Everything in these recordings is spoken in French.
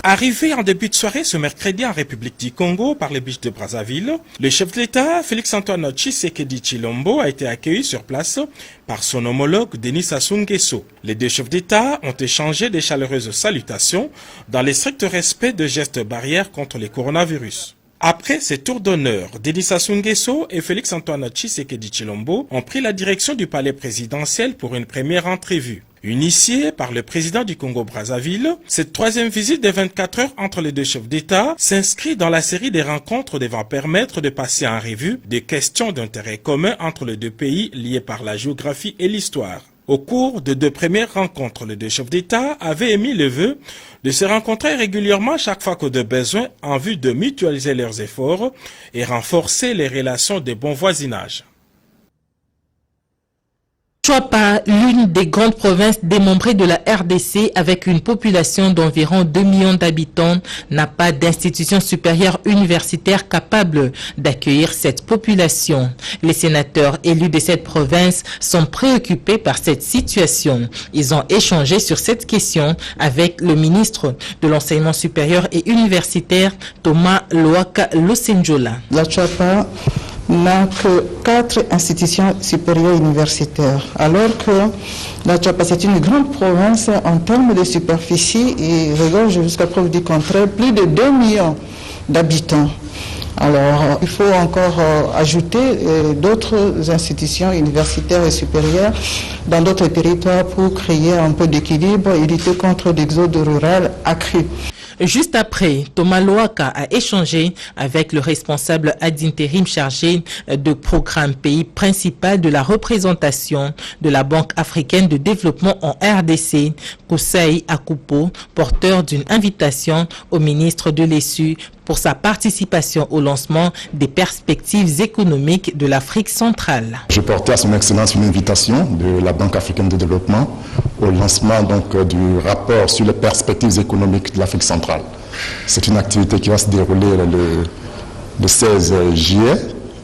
Arrivé en début de soirée ce mercredi en République du Congo par les biches de Brazzaville, le chef de l'État, Félix-Antoine Tshisekedi Tshilombo, a été accueilli sur place par son homologue Denis Sassou Nguesso. Les deux chefs d'État ont échangé des chaleureuses salutations dans le strict respect de gestes barrières contre le coronavirus. Après ces tours d'honneur, Denis Sassou Nguesso et Félix-Antoine Tshisekedi Tshilombo ont pris la direction du palais présidentiel pour une première entrevue. Initiée par le président du Congo-Brazzaville, cette troisième visite de 24 heures entre les deux chefs d'État s'inscrit dans la série des rencontres devant permettre de passer en revue des questions d'intérêt commun entre les deux pays liées par la géographie et l'histoire. Au cours de deux premières rencontres, les deux chefs d'État avaient émis le vœu de se rencontrer régulièrement chaque fois que de besoin en vue de mutualiser leurs efforts et renforcer les relations de bon voisinage. Chouapa, l'une des grandes provinces démembrées de la RDC avec une population d'environ 2 millions d'habitants, n'a pas d'institution supérieure universitaire capable d'accueillir cette population. Les sénateurs élus de cette province sont préoccupés par cette situation. Ils ont échangé sur cette question avec le ministre de l'Enseignement supérieur et universitaire, Thomas Loaka Losenjola. La Chouapa n'a que 4 institutions supérieures universitaires, alors que la Chouapa c'est une grande province en termes de superficie et regorge jusqu'à preuve du contraire plus de 2 millions d'habitants. Alors, il faut encore ajouter d'autres institutions universitaires et supérieures dans d'autres territoires pour créer un peu d'équilibre et lutter contre l'exode rural accru. Juste après, Thomas Loaka a échangé avec le responsable ad intérim chargé de programme pays principal de la représentation de la Banque africaine de développement en RDC, Koussaï Akupo, porteur d'une invitation au ministre de l'ESU pour sa participation au lancement des perspectives économiques de l'Afrique centrale. Je portais à son Excellence une invitation de la Banque africaine de développement au lancement du rapport sur les perspectives économiques de l'Afrique centrale. C'est une activité qui va se dérouler le 16 juillet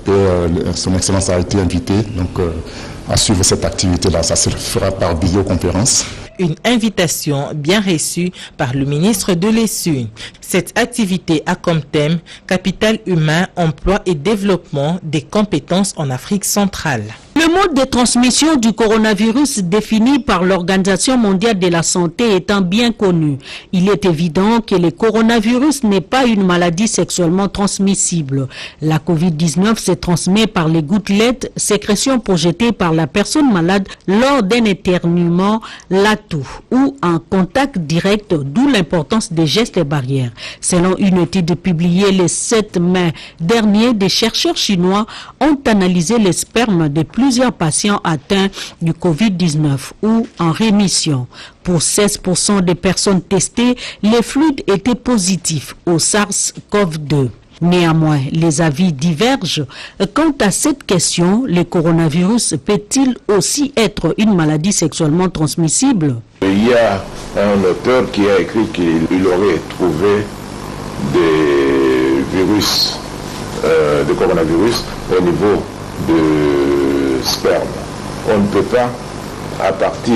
et son Excellence a été invité à suivre cette activité-là. Ça se fera par vidéoconférence. Une invitation bien reçue par le ministre de l'ESU. Cette activité a comme thème « Capital humain, emploi et développement des compétences en Afrique centrale ». Le mode de transmission du coronavirus défini par l'Organisation mondiale de la santé étant bien connu, il est évident que le coronavirus n'est pas une maladie sexuellement transmissible. La COVID-19 se transmet par les gouttelettes, sécrétions projetées par la personne malade lors d'un éternuement, la toux ou en contact direct, d'où l'importance des gestes barrières. Selon une étude publiée le 7 mai dernier, des chercheurs chinois ont analysé les spermes de plusieurs patients atteints du Covid-19 ou en rémission. Pour 16% des personnes testées, les fluides étaient positifs au SARS-CoV-2. Néanmoins, les avis divergent. Quant à cette question, le coronavirus peut-il aussi être une maladie sexuellement transmissible? Il y a un auteur qui a écrit qu'il aurait trouvé des virus, de coronavirus au niveau de sperme. On ne peut pas, à partir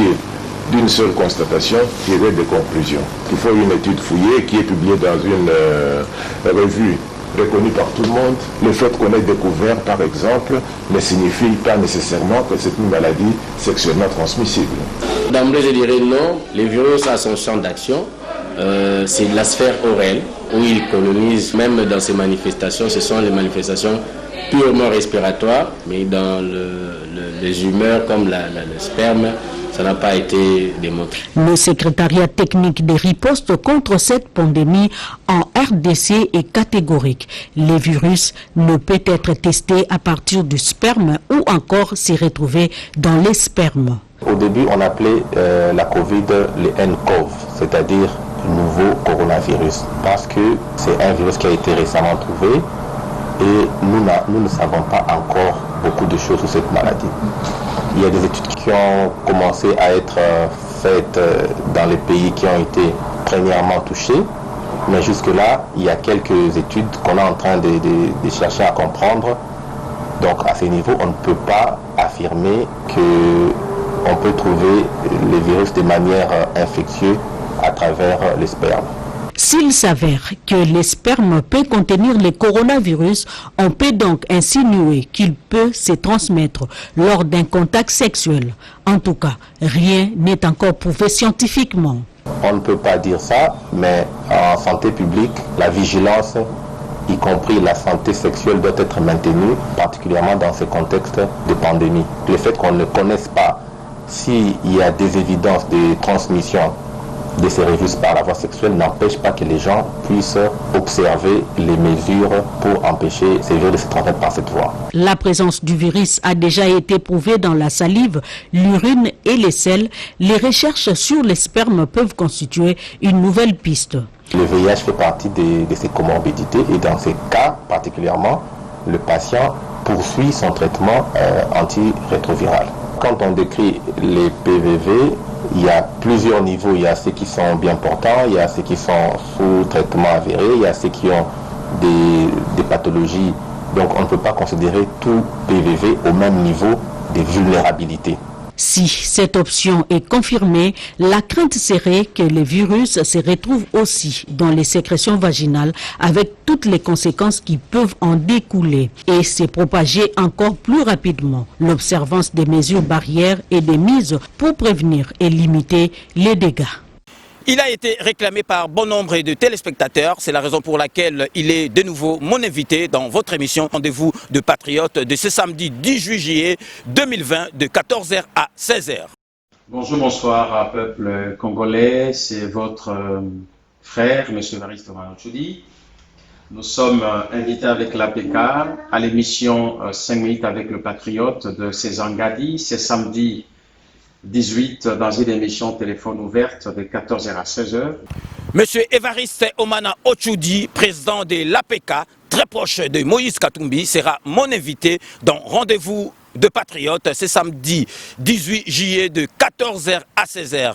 d'une seule constatation, tirer des conclusions. Il faut une étude fouillée qui est publiée dans une revue reconnue par tout le monde. Le fait qu'on ait découvert, par exemple, ne signifie pas nécessairement que c'est une maladie sexuellement transmissible. D'emblée, je dirais non. Les virus à son champ d'action, c'est la sphère orale, où il colonise, même dans ces manifestations, ce sont les manifestations purement respiratoires, mais dans les humeurs comme le sperme, ça n'a pas été démontré. Le secrétariat technique des ripostes contre cette pandémie en RDC est catégorique. Le virus ne peut être testé à partir du sperme ou encore s'y retrouver dans les spermes. Au début, on appelait la Covid le nCoV, c'est-à-dire le nouveau coronavirus, parce que c'est un virus qui a été récemment trouvé et nous ne savons pas encore beaucoup de choses sur cette maladie. Il y a des études qui ont commencé à être faites dans les pays qui ont été premièrement touchés, mais jusque-là, il y a quelques études qu'on est en train de chercher à comprendre. Donc à ce niveau, on ne peut pas affirmer qu'on peut trouver les virus de manière infectieuse à travers les spermes. S'il s'avère que le sperme peut contenir le coronavirus, on peut donc insinuer qu'il peut se transmettre lors d'un contact sexuel. En tout cas, rien n'est encore prouvé scientifiquement. On ne peut pas dire ça, mais en santé publique, la vigilance, y compris la santé sexuelle, doit être maintenue, particulièrement dans ce contexte de pandémie. Le fait qu'on ne connaisse pas s'il y a des évidences de transmission de ces virus par la voie sexuelle n'empêche pas que les gens puissent observer les mesures pour empêcher ces virus de se transmettre par cette voie. La présence du virus a déjà été prouvée dans la salive, l'urine et les selles. Les recherches sur les spermes peuvent constituer une nouvelle piste. Le VIH fait partie de ces comorbidités et dans ces cas particulièrement, le patient poursuit son traitement antirétroviral. Quand on décrit les PVV, il y a plusieurs niveaux. Il y a ceux qui sont bien portants, il y a ceux qui sont sous traitement avéré, il y a ceux qui ont des pathologies. Donc on ne peut pas considérer tout PVV au même niveau de vulnérabilité. Si cette option est confirmée, la crainte serait que le virus se retrouve aussi dans les sécrétions vaginales avec toutes les conséquences qui peuvent en découler et se propager encore plus rapidement. L'observance des mesures barrières et des mises pour prévenir et limiter les dégâts. Il a été réclamé par bon nombre de téléspectateurs. C'est la raison pour laquelle il est de nouveau mon invité dans votre émission Rendez-vous de Patriotes de ce samedi 18 juillet 2020 de 14h à 16h. Bonjour, bonsoir, peuple congolais. C'est votre frère, M. Évariste Omana-Otchoudi. Nous sommes invités avec l'APK à l'émission 5 minutes avec le Patriote de César Ngadi. C'est samedi 18 dans une émission téléphone ouverte de 14h à 16h. Monsieur Évariste Omana-Otchoudi, président de l'APK, très proche de Moïse Katumbi, sera mon invité dans Rendez-vous de Patriotes ce samedi 18 juillet de 14h à 16h.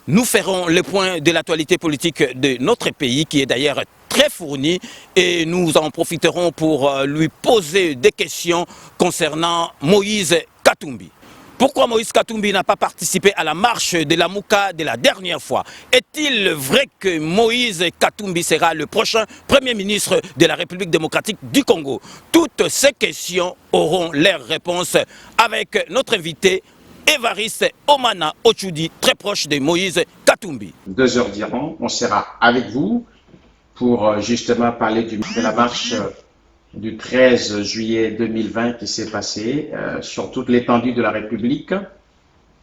Nous ferons le point de l'actualité politique de notre pays qui est d'ailleurs très fourni et nous en profiterons pour lui poser des questions concernant Moïse Katumbi. Pourquoi Moïse Katumbi n'a pas participé à la marche de la Mouka de la dernière fois? Est-il vrai que Moïse Katumbi sera le prochain Premier ministre de la République démocratique du Congo? Toutes ces questions auront leurs réponses avec notre invité Évariste Omana-Otchoudi, très proche de Moïse Katumbi. 2 heures diront, on sera avec vous pour justement parler de la marche du 13 juillet 2020 qui s'est passé sur toute l'étendue de la République,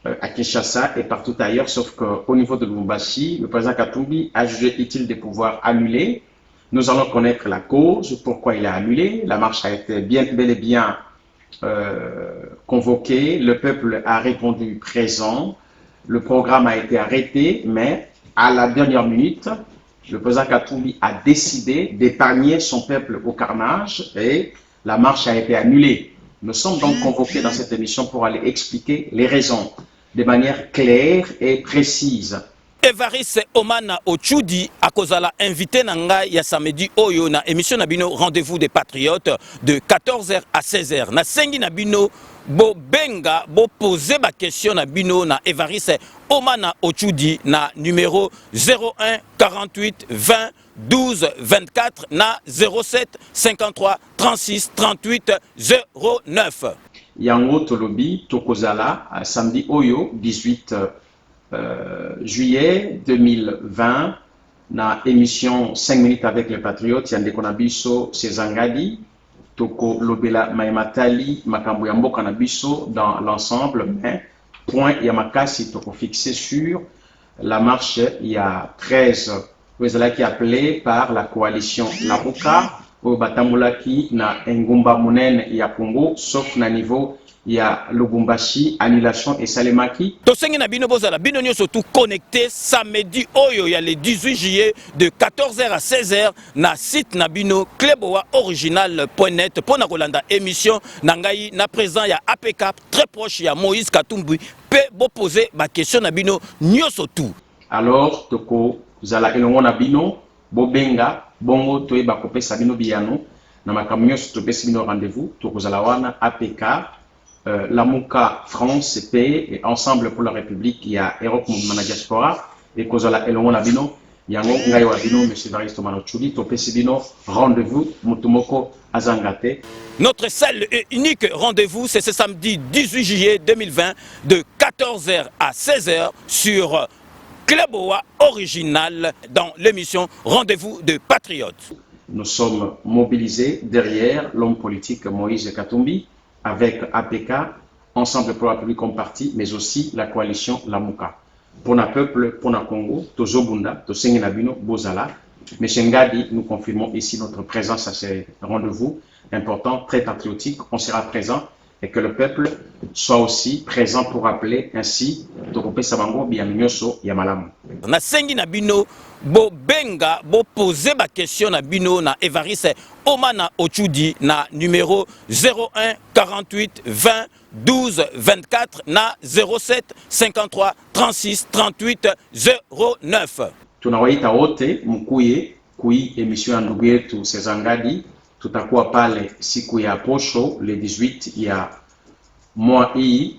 à Kinshasa et partout ailleurs, sauf qu'au niveau de Lubumbashi, le président Katumbi a jugé utile de pouvoir annuler. Nous allons connaître la cause, pourquoi il a annulé. La marche a été bel et bien convoquée, le peuple a répondu présent, le programme a été arrêté, mais à la dernière minute, le président Katumbi a décidé d'épargner son peuple au carnage et la marche a été annulée. Nous sommes donc convoqués dans cette émission pour aller expliquer les raisons de manière claire et précise. Évariste Omana-Otchoudi akozala invité nanga ya samedi oyo na émission Nabino Rendez-vous des Patriotes de 14h à 16h. Na sengi Nabino bo benga bo poser ba question Nabino na Évariste Omana-Otchoudi na numéro 01 48 20 12 24 na 07 53 36 38 09. Yango Tolobi Tokozala samedi oyo 18 juillet 2020 na émission 5 minutes avec les Patriotes Yandeko Nabiso César Ngadi Toko Lobela Maimatali Makambo ya Mboka Nabiso dans l'ensemble, mais point Yamakasi Toko fixé sur la marche il y a 13 qui est appelée par la coalition La Mouka au Batamulaki na Ngumba Munen ya Congo, sauf na niveau il y a Lubumbashi, annulation et Salemaki. Tosengi na bino bozala bino nyo surtout connecté samedi oyo ya le 18 juillet de 14h à 16h na site na bino Kleboa original.net pour na kolanda émission na ngai na présent ya APK très proche ya Moïse Katumbi pe bo poser ba question na bino nyo surtout. Alors toko zala elongo na bino bo benga bongo toyeba kopesa bino biyano na makambo nyonso topesi bino rendez-vous toko zala wana APK La Mouka France CP et Ensemble pour la République, il y a Europe Mouvement Diaspora et Kozola Elongo Nabino yango ngai wa bino monsieur Evariste Omana Ochudi topesi bino rendez-vous mutumoko azangate. Notre seul et unique rendez-vous, c'est ce samedi 18 juillet 2020 de 14h à 16h sur Klaboa Original dans l'émission Rendez-vous de Patriotes. Nous sommes mobilisés derrière l'homme politique Moïse Katumbi avec APK, Ensemble pour la République comme parti, mais aussi la coalition Lamuka. Pour le peuple, pour le Congo, Tozobunda, Tosengenabino, Bozala. Monsieur Ngadi, nous confirmons ici notre présence à ce rendez-vous important, très patriotique. On sera présent et que le peuple soit aussi présent pour rappeler ainsi Tokope Sabango Biaminyoso Yamalamu. Na sengi na bino bo benga bo poser ba question na bino na Evariste Omana Ochudi na numéro 01 48 20 12 24 na 07 53 36 38 09. Tunawaita wote mkuye kui emission ya ndugu yetu Sezangadi. Tutakuwa pale siku ya posho le 18 ya mwa hii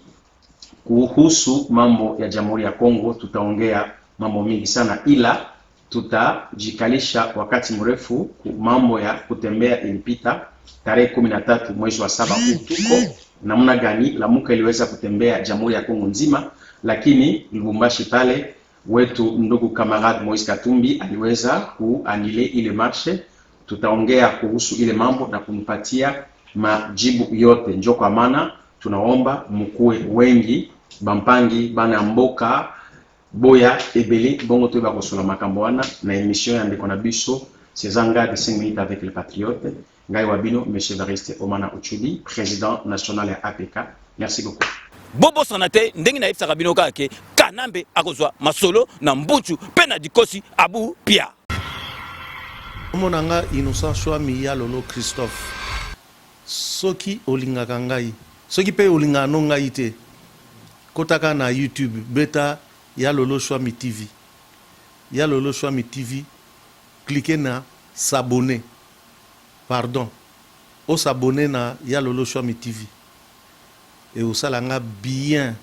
kuhusu mambo ya Jamhuri ya Kongo. Tutaongea mambo mingi sana, ila tutajikalisha wakati mrefu mambo ya kutembea ilipita tarehe 13 mwezi wa 7 tuko namna gani Lamuka iliweza kutembea Jamhuri ya Kongo nzima, lakini Lubumbashi pale wetu ndugu kamarad Moise Katumbi aliweza kuanile ile marche. Tutaongea kuhusu ile mambo na kumpatia majibu yote. Njo kwa maana tunaomba mkuwe wengi bampangi bana mboka boya ebele bongo to ba kosola makambo wana na émission ya ndeko na biso Sezangadi 5 minutes avec les patriotes. Ngai wabino monsieur Evariste Omana Ochudi, président national ya APK. Merci beaucoup. Bobo sanate ndengi na ifsa bino kake Kanambe akozwa masolo na mbuchu pena dikosi abu pia. Monanga Innocent Chouami ya lolo Christophe. Soki olingaka ngai. Soki pe olinga no ngai te. Kotaka na YouTube beta ya lolo Chouami TV. Ya lolo Chouami TV. Cliquez na s'abonner. Pardon. O s'abonner na ya lolo Chouami TV. Et au salanga bien.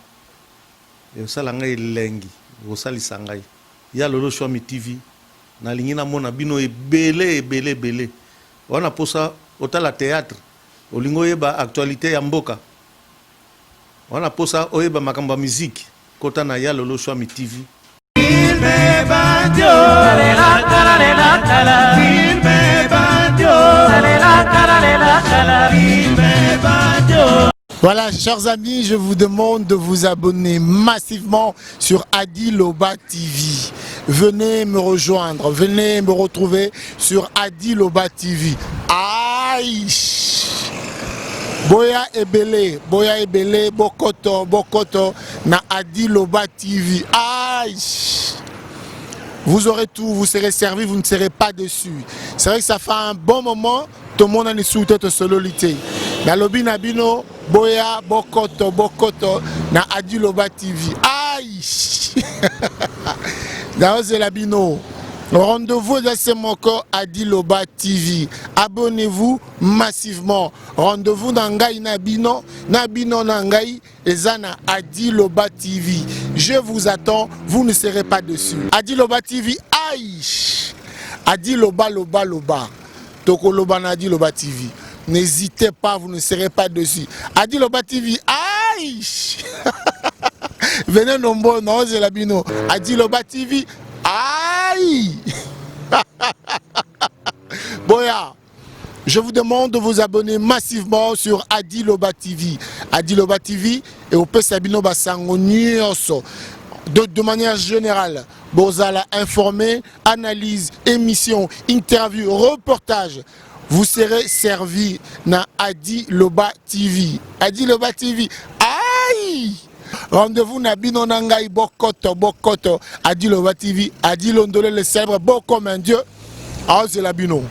Et au salanga elengi. Au salisangai. Ya lolo Chouami TV. Na lingina mona bino ebele. Wana posa otala théâtre. Olingo yeba actualité ya mboka. Wana posa oyeba makamba musique. Kota na ya lolo Chouami TV. Voilà, chers amis, je vous demande de vous abonner massivement sur Adi Loba TV. Venez me rejoindre, venez me retrouver sur Adi Loba TV. Aïe! Boya Ebele, Bokoto, na Adi Loba TV. Aïe! Vous aurez tout, vous serez servi, vous ne serez pas déçus. C'est vrai que ça fait un bon moment, tout le monde a une sous-tête sololité. Na lobi nabino, Boya, Bokoto, na Adi Loba TV. Aïe! Daoze Labino. Rendez-vous dans ce moko Adi Loba TV. Abonnez-vous massivement. Rendez-vous dans Ngai Nabino Nangai Ezana Adi Loba TV. Je vous attends, vous ne serez pas dessus. Adi Loba TV, aïe! Adi Loba. Toko Loba na Adi Loba TV. N'hésitez pas, vous ne serez pas dessus. Adi Loba TV, aïe! Venez nombreux, non, c'est la bino. Adi Loba TV, aïe! Boya, je vous demande de vous abonner massivement sur Adi Loba TV. Adi Loba TV et au Pesabino Basango Nyonso. De manière générale, Bozala informé, analyse, émission, interview, reportage. Vous serez servi na Adi Loba TV. Adi Loba TV, aïe! Rendez-vous na bino nangai Bokoto, Adi Loba TV, Adi Londole le célèbre beau comme un dieu. Ah, c'est la bino.